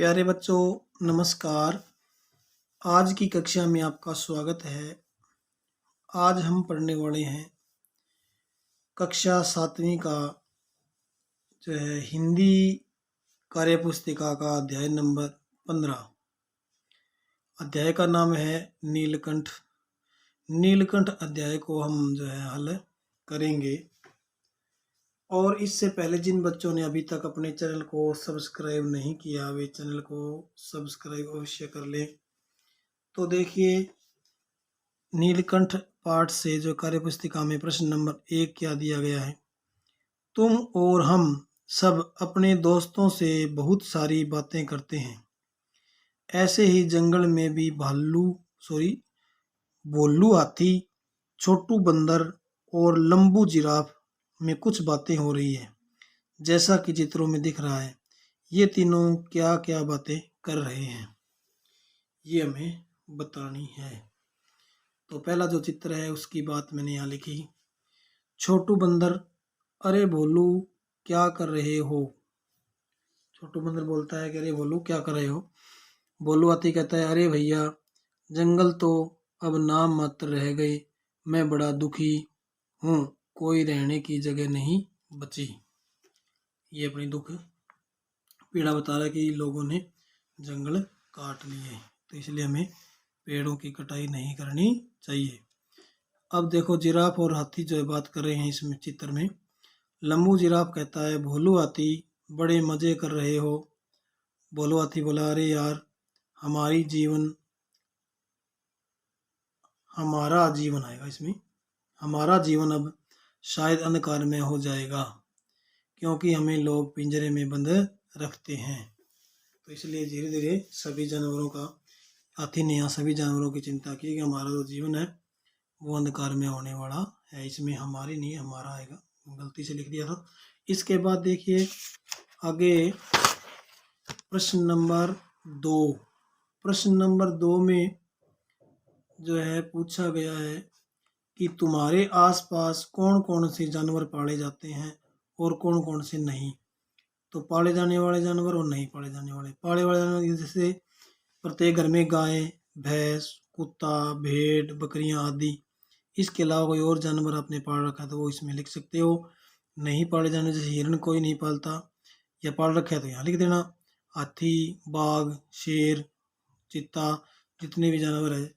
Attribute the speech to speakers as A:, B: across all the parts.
A: प्यारे बच्चों, नमस्कार। आज की कक्षा में आपका स्वागत है। आज हम पढ़ने वाले हैं कक्षा 7वीं का जो है हिंदी कार्यपुस्तिका का अध्याय नंबर 15। अध्याय का नाम है नीलकंठ। नीलकंठ अध्याय को हम जो है हल करेंगे। और इससे पहले जिन बच्चों ने अभी तक अपने चैनल को सब्सक्राइब नहीं किया, वे चैनल को सब्सक्राइब अवश्य कर लें। तो देखिए, नीलकंठ पाठ से जो कार्यपुस्तिका में प्रश्न नंबर 1 क्या दिया गया है। तुम और हम सब अपने दोस्तों से बहुत सारी बातें करते हैं। ऐसे ही जंगल में भी भोलू हाथी, छोटू बंदर और लंबू जिराफ में कुछ बातें हो रही है, जैसा कि चित्रों में दिख रहा है। ये तीनों क्या क्या बातें कर रहे हैं, ये हमें बतानी है। तो पहला जो चित्र है उसकी बात मैंने यहाँ लिखी। छोटू बंदर, अरे भोलू क्या कर रहे हो। छोटू बंदर बोलता है कि अरे भोलू क्या कर रहे हो। भोलू हाथी कहता है, अरे भैया, जंगल तो अब नाम मात्र रह गए। मैं बड़ा दुखी हूँ, कोई रहने की जगह नहीं बची। ये अपनी दुख पीड़ा बता रहा है कि लोगों ने जंगल काट लिए, तो इसलिए हमें पेड़ों की कटाई नहीं करनी चाहिए। अब देखो, जिराफ और हाथी जो है बात कर रहे हैं इसमें चित्र में। लंबू जिराफ कहता है, भोलू हाथी बड़े मजे कर रहे हो। भोलू हाथी बोला, अरे यार, हमारा जीवन आएगा इसमें, हमारा जीवन अब शायद अंधकार में हो जाएगा, क्योंकि हमें लोग पिंजरे में बंद रखते हैं। तो इसलिए धीरे धीरे सभी जानवरों का, हाथी ने यहाँ सभी जानवरों की चिंता की कि हमारा जो जीवन है वो अंधकार में होने वाला है। इसमें हमारी नहीं, हमारा आएगा, गलती से लिख दिया था। इसके बाद देखिए आगे प्रश्न नंबर 2। प्रश्न नंबर 2 में जो है पूछा गया है कि तुम्हारे आसपास कौन कौन से जानवर पाले जाते हैं और कौन कौन से नहीं। तो पाले जाने वाले जानवर और नहीं पाले जाने वाले। पाले वाले जानवर जैसे प्रत्येक घर में गाय, भैंस, कुत्ता, भेड़, बकरियां आदि। इसके अलावा कोई और जानवर आपने पाल रखा है तो वो इसमें लिख सकते हो। नहीं पाले जाने जैसे हिरण कोई नहीं पालता, या पाल रखा है तो यहाँ लिख देना। हाथी, बाघ, शेर, चीता, जितने भी जानवर है,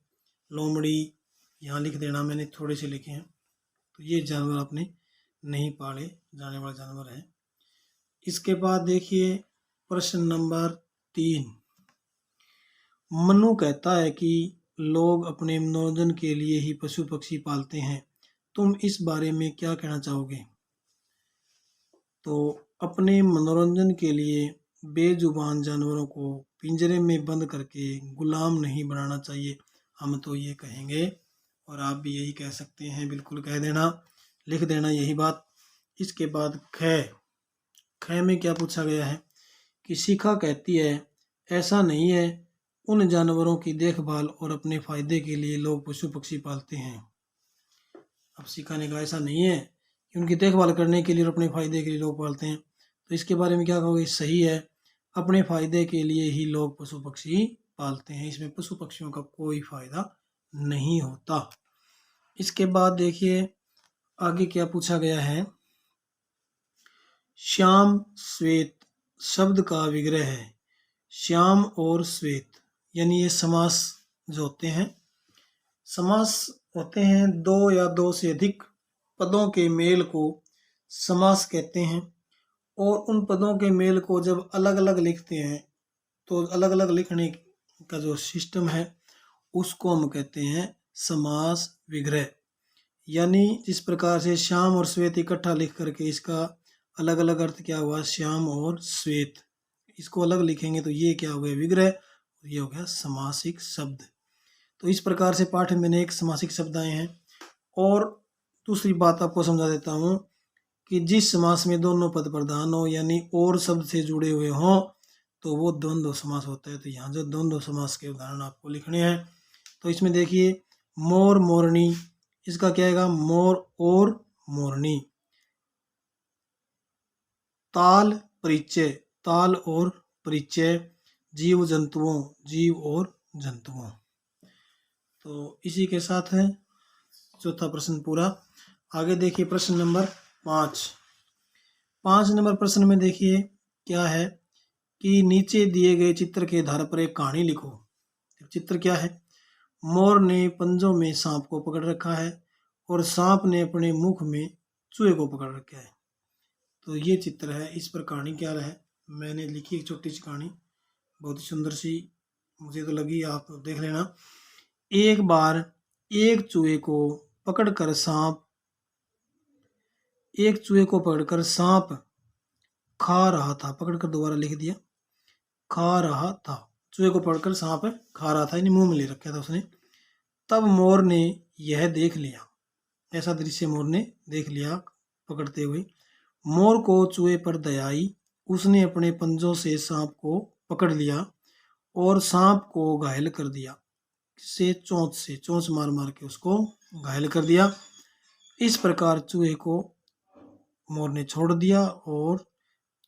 A: लोमड़ी, यहाँ लिख देना। मैंने थोड़े से लिखे हैं, तो ये जानवर आपने नहीं पाले जाने वाले जानवर हैं। इसके बाद देखिए प्रश्न नंबर 3। मनु कहता है कि लोग अपने मनोरंजन के लिए ही पशु पक्षी पालते हैं। तुम इस बारे में क्या कहना चाहोगे। तो अपने मनोरंजन के लिए बेजुबान जानवरों को पिंजरे में बंद करके गुलाम नहीं बनाना चाहिए, हम तो ये कहेंगे। और आप भी यही कह सकते हैं, बिल्कुल कह देना, लिख देना यही बात। इसके बाद ख में क्या पूछा गया है कि शिखा कहती है, ऐसा नहीं है, उन जानवरों की देखभाल और अपने फायदे के लिए लोग पशु पक्षी पालते हैं। अब शिखा ने कहा ऐसा नहीं है कि उनकी देखभाल करने के लिए और अपने फायदे के लिए लोग पालते हैं। तो इसके बारे में क्या कहोगे। सही है, अपने फायदे के लिए ही लोग पशु पक्षी पालते हैं। इसमें पशु पक्षियों का कोई फायदा नहीं होता। इसके बाद देखिए आगे क्या पूछा गया है। श्याम श्वेत शब्द का विग्रह है। श्याम और श्वेत यानी ये समास जो होते हैं, समास होते हैं दो या दो से अधिक पदों के मेल को समास कहते हैं। और उन पदों के मेल को जब अलग अलग लिखते हैं तो अलग अलग लिखने का जो सिस्टम है उसको हम कहते हैं समास विग्रह। यानी जिस प्रकार से श्याम और श्वेत इकट्ठा लिख करके इसका अलग अलग अर्थ क्या हुआ, श्याम और श्वेत, इसको अलग लिखेंगे तो ये क्या हो गया, विग्रह, और ये हो गया समासिक शब्द। तो इस प्रकार से पाठ में एक समासिक शब्द आए हैं। और दूसरी बात आपको समझा देता हूँ कि जिस समास में दोनों पद प्रधान हो यानी और शब्द से जुड़े हुए हों तो वो द्वंद्व समास होता है। तो यहाँ जो द्वंद्व समास के उदाहरण आपको लिखने हैं, तो इसमें देखिए मोर मोरनी, इसका क्या आएगा, मोर और मोरनी। ताल परिचय, ताल और परिचय। जीव जंतुओं, जीव और जंतुओं। तो इसी के साथ है चौथा प्रश्न पूरा। आगे देखिए प्रश्न नंबर 5। 5 नंबर प्रश्न में देखिए क्या है कि नीचे दिए गए चित्र के आधार पर एक कहानी लिखो। चित्र क्या है? मोर ने पंजों में सांप को पकड़ रखा है और सांप ने अपने मुख में चूहे को पकड़ रखा है। तो ये चित्र है। इस पर कहानी क्या है? मैंने लिखी एक छोटी सी कहानी, बहुत ही सुंदर सी मुझे तो लगी, आप देख लेना। एक बार एक चूहे को पकड़कर सांप खा रहा था। पकड़कर दोबारा लिख दिया, खा रहा था। चूहे को पकड़कर सांप खा रहा था, यानी मुंह में ले रखा था उसने। तब मोर ने यह देख लिया, ऐसा दृश्य मोर ने देख लिया पकड़ते हुए। मोर को चूहे पर दया आई, उसने अपने पंजों से सांप को पकड़ लिया और सांप को घायल कर दिया। चोंच मार मार के उसको घायल कर दिया। इस प्रकार चूहे को मोर ने छोड़ दिया और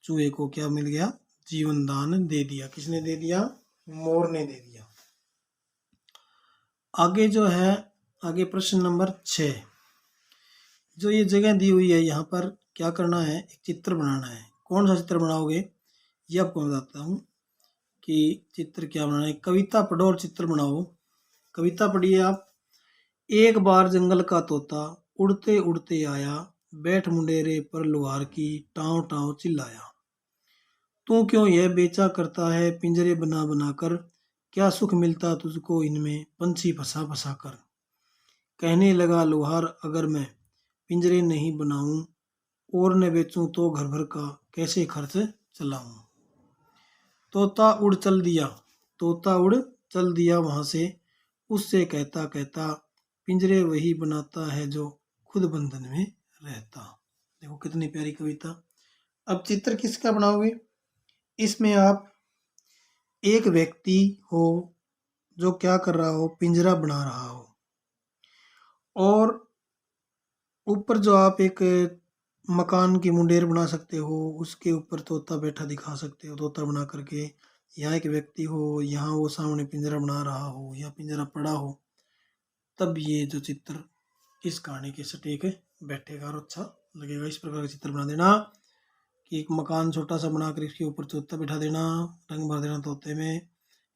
A: चूहे को क्या मिल गया? जीवन दान दे दिया। किसने दे दिया? मोर ने दे दिया। आगे जो है, आगे प्रश्न नंबर 6। जो ये जगह दी हुई है, यहाँ पर क्या करना है? एक चित्र बनाना है। कौन सा चित्र बनाओगे ये आपको बताता हूँ कि चित्र क्या बनाना है। कविता पढ़ो और चित्र बनाओ। कविता पढ़िए आप। एक बार जंगल का तोता उड़ते उड़ते आया, बैठ मुंडेरे पर लुहार की टाँव टाँव चिल्लाया। तू क्यों यह बेचा करता है पिंजरे बना बना कर, क्या सुख मिलता तुझको इनमें पंछी फंसा फंसा कर। कहने लगा लुहार अगर मैं पिंजरे नहीं बनाऊं और न बेचूं तो घर भर का कैसे खर्च चलाऊं। तोता उड़ चल दिया वहां से, उससे कहता कहता पिंजरे वही बनाता है जो खुद बंधन में रहता। देखो कितनी प्यारी कविता। अब चित्र किसका बनाओगे? इसमें आप एक व्यक्ति हो जो क्या कर रहा हो? पिंजरा बना रहा हो, और ऊपर जो आप एक मकान की मुंडेर बना सकते हो, उसके ऊपर तोता बैठा दिखा सकते हो, तोता बना करके। यहाँ एक व्यक्ति हो, यहाँ वो सामने पिंजरा बना रहा हो या पिंजरा पड़ा हो, तब ये जो चित्र इस कहानी के सटीक बैठेगा और अच्छा लगेगा। इस प्रकार का चित्र बना देना कि एक मकान छोटा सा बना कर इसके ऊपर तोता बिठा देना, रंग भर देना तोते में,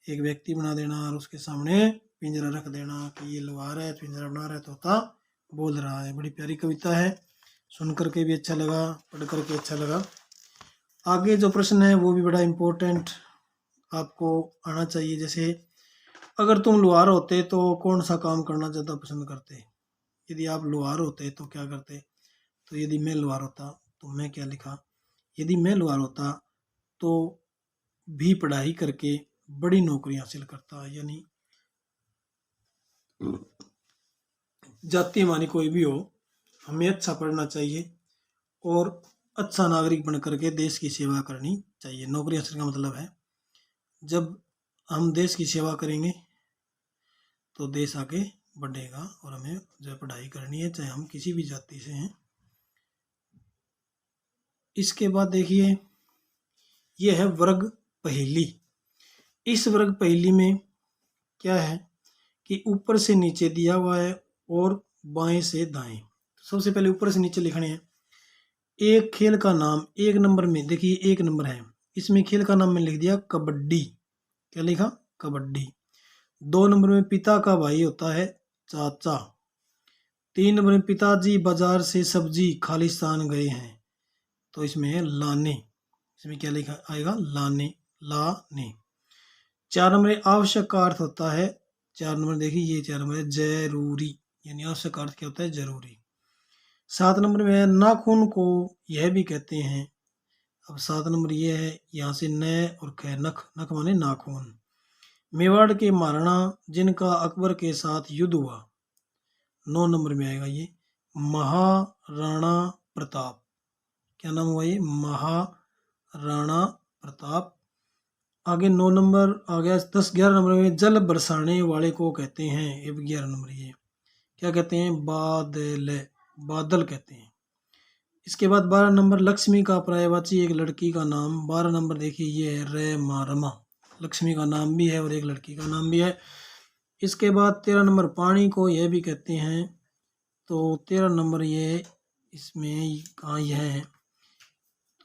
A: एक व्यक्ति बना देना और उसके सामने पिंजरा रख देना कि ये लुहार है, पिंजरा बना रहा है, तोता बोल रहा है। बड़ी प्यारी कविता है, सुन करके भी अच्छा लगा, पढ़ करके अच्छा लगा। आगे जो प्रश्न है वो भी बड़ा इम्पोर्टेंट आपको आना चाहिए। जैसे अगर तुम लुहार होते तो कौन सा काम करना ज़्यादा पसंद करते? यदि आप लुहार होते तो क्या करते? तो यदि मैं लुहार होता तो मैं क्या लिखा? यदि मैं लुहार होता तो भी पढ़ाई करके बड़ी नौकरी हासिल करता, यानी जाति हमारी कोई भी हो, हमें अच्छा पढ़ना चाहिए और अच्छा नागरिक बन करके देश की सेवा करनी चाहिए। नौकरी हासिल का मतलब है जब हम देश की सेवा करेंगे तो देश आगे बढ़ेगा, और हमें जो पढ़ाई करनी है चाहे हम किसी भी जाति से हैं। इसके बाद देखिए ये है वर्ग पहेली। इस वर्ग पहेली में क्या है कि ऊपर से नीचे दिया हुआ है और बाएं से दाएं। सबसे पहले ऊपर से नीचे लिखने हैं। एक खेल का नाम, एक नंबर में देखिए, एक नंबर है, इसमें खेल का नाम मैंने लिख दिया कबड्डी। क्या लिखा? कबड्डी। 2 नंबर में पिता का भाई होता है चाचा। 3 नंबर में पिताजी बाजार से सब्जी खालिस्तान गए हैं, तो इसमें है लाने। इसमें क्या लिखा आएगा? लाने, लाने। 4 नंबर में आवश्यक का अर्थ होता है, 4 नंबर देखिए, ये 4 नंबर है जरूरी, यानी आवश्यक का अर्थ क्या होता है? जरूरी। 7 नंबर में है नाखून को यह भी कहते हैं। अब 7 नंबर ये है, यहाँ से न और ख, नख, नख माने नाखून। मेवाड़ के महाराणा जिनका अकबर के साथ युद्ध हुआ, 9 नंबर में आएगा ये महाराणा प्रताप। क्या नाम हुआ ये? महाराणा प्रताप। आगे 9 नंबर आ गया। 10 11 नंबर में जल बरसाने वाले को कहते हैं। अब 11 नंबर ये क्या कहते हैं? बादल, बादल कहते हैं। इसके बाद 12 नंबर लक्ष्मी का पर्यायवाची एक लड़की का नाम। 12 नंबर देखिए ये है रमा, लक्ष्मी का नाम भी है और एक लड़की का नाम भी है। इसके बाद 13 नंबर पानी को यह भी कहते हैं। तो 13 नंबर ये इसमें कहाँ यह है,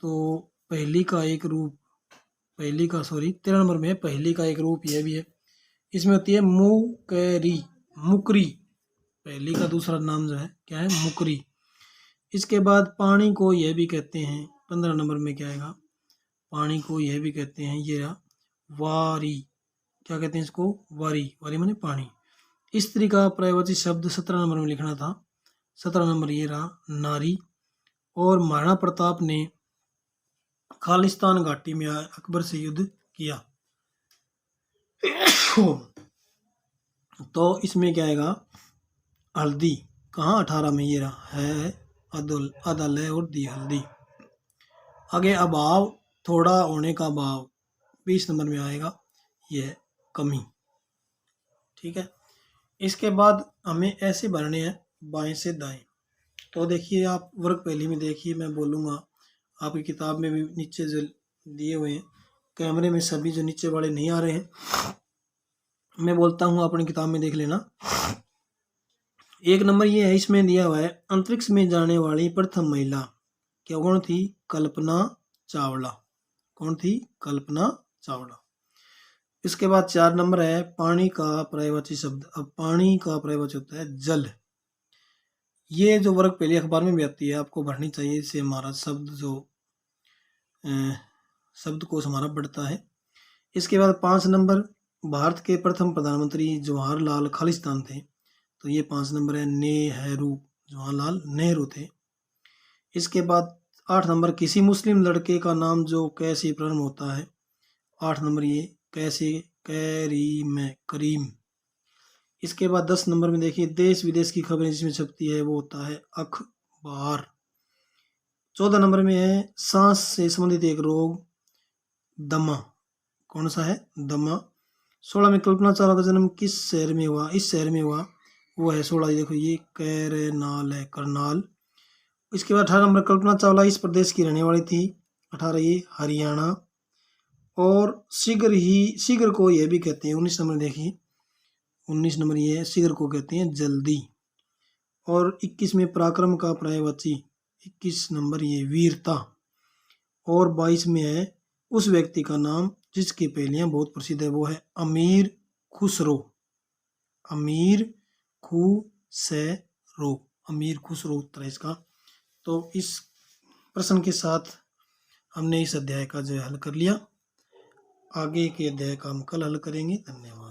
A: तो पहली का एक रूप, पहली का सॉरी 13 नंबर में पहली का एक रूप यह भी है। इसमें होती है मुकरी, मुकरी, पहली का दूसरा नाम जो है क्या है, मुकरी। इसके बाद पानी को यह भी कहते हैं, 15 नंबर में क्या आएगा, पानी को यह भी कहते हैं, ये रहा वारी, क्या कहते हैं इसको, वारी, वारी माने पानी। स्त्री का पर्यायवाची शब्द 17 नंबर में लिखना था। 17 नंबर ये रहा नारी। और महाराणा प्रताप ने खालिस्तान घाटी में अकबर से युद्ध किया। तो इसमें क्या आएगा, हल्दी, कहाँ 18 में ये रहा है अदल, अदल है और दी हल्दी। आगे अभाव, थोड़ा होने का भाव, 20 नंबर में आएगा यह कमी। ठीक है। इसके बाद हमें ऐसे भरने हैं बाएं से दाएं। तो देखिए आप वर्ग पहली में देखिए, मैं बोलूँगा आपकी किताब में भी नीचे जो दिए हुए हैं, कैमरे में सभी जो नीचे वाले नहीं आ रहे हैं, मैं बोलता हूँ अपनी किताब में देख लेना। 1 नंबर ये है, इसमें दिया हुआ है अंतरिक्ष में जाने वाली प्रथम महिला, क्या कौन थी, कल्पना चावला। कौन थी, कल्पना चावला। इसके बाद 4 नंबर है पानी का पर्यायवाची शब्द। अब पानी का पर्यायवाची होता है जल। ये जो वर्ग पहले अखबार में भी आती है, आपको भरनी चाहिए, इससे हमारा शब्द जो शब्दकोश हमारा बढ़ता है। इसके बाद 5 नंबर भारत के प्रथम प्रधानमंत्री जवाहरलाल खालिस्तान थे। तो ये 5 नंबर है नेहरू, जवाहरलाल नेहरू थे। इसके बाद 8 नंबर किसी मुस्लिम लड़के का नाम जो कैसे प्रारंभ होता है। 8 नंबर ये कैसे, करीम, करीम। इसके बाद 10 नंबर में देखिए देश विदेश की खबरें जिसमें छपती है वो होता है अखबार। 14 नंबर में है सांस से संबंधित एक रोग, दमा। कौन सा है, दमा। 16 में कल्पना चावला का जन्म किस शहर में हुआ, इस शहर में हुआ, वो है 16, देखो ये करनाल है, करनाल। इसके बाद 18 नंबर कल्पना चावला इस प्रदेश की रहने वाली थी। 18 ये हरियाणा। और शीघ्र को यह भी कहते हैं, 19 नंबर देखिए, 19 नंबर ये शीघ्र को कहते हैं जल्दी। और 21 में पराक्रम का पर्यायवाची, 21 नंबर ये वीरता। और 22 में है उस व्यक्ति का नाम जिसकी पहेलियां बहुत प्रसिद्ध है, वो है अमीर खुसरो। अमीर खुसरो, अमीर खुसरो उत्तर है इसका। तो इस प्रश्न के साथ हमने इस अध्याय का जो हल कर लिया। आगे के अध्याय का हम कल हल करेंगे। धन्यवाद।